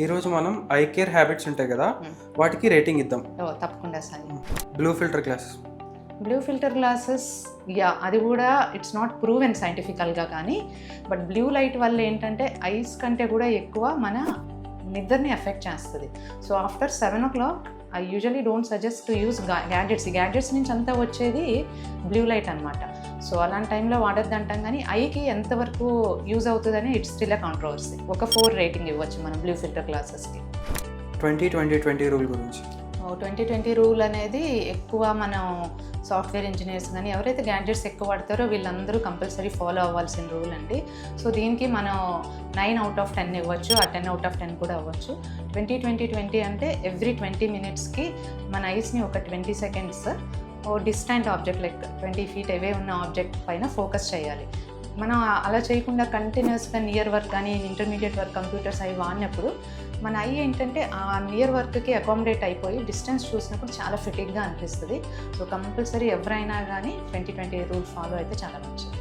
ఈరోజు మనం I care habits ఉంటాయి కదా, వాటికి రేటింగ్ ఇద్దాం. తప్పకుండా sir. Blue filter glasses. Blue filter glasses, అది కూడా ఇట్స్ నాట్ ప్రూవెన్ సైంటిఫికల్గా, కానీ బట్ బ్లూ లైట్ వల్ల ఏంటంటే ఐస్ కంటే కూడా ఎక్కువ మన నిద్రని ఎఫెక్ట్ చేస్తుంది. So after 7 o'clock I usually don't suggest to use gadgets. ఈ గ్యాడ్జెట్స్ నుంచి అంతా వచ్చేది బ్లూ లైట్ అనమాట. సో అలాంటి టైంలో వాడద్దు అంటాం, కానీ ఐకి ఎంతవరకు యూజ్ అవుతుందని ఇట్స్ స్టిల్ ఎ కాంట్రవర్సీ. ఒక 4 రేటింగ్ ఇవ్వచ్చు మనం బ్లూ ఫిల్టర్ గ్లాసెస్కి. 20-20-20 రూల్ గురించి. 20-20 రూల్ అనేది ఎక్కువ మనం సాఫ్ట్వేర్ ఇంజనీర్స్ కానీ ఎవరైతే గ్యాడ్జెట్స్ ఎక్కువ వాడతారో వీళ్ళందరూ కంపల్సరీ ఫాలో అవ్వాల్సిన రూల్ అండి. సో దీనికి మనం 9 out of 10 ఇవ్వచ్చు, ఆ 10 out of 10 కూడా అవ్వచ్చు. 20-20-20 అంటే ఎవ్రీ 20 minutesకి మన ఐస్ని ఒక 20 seconds ఓ డిస్టెంట్ ఆబ్జెక్ట్ లైక్ 20 feet అవే ఉన్న ఆబ్జెక్ట్ పైన ఫోకస్ చేయాలి. మనం అలా చేయకుండా కంటిన్యూస్గా నియర్ వర్క్ కానీ ఇంటర్మీడియట్ వర్క్ కంప్యూటర్స్ అవి వాడినప్పుడు మన ఐ ఏంటంటే ఆ నియర్ వర్క్కి అకామిడేట్ అయిపోయి డిస్టెన్స్ చూసినప్పుడు చాలా ఫిటిక్గా అనిపిస్తుంది. సో కంపల్సరీ ఎవరైనా కానీ 20-20 రూల్ ఫాలో అయితే చాలా మంచిది.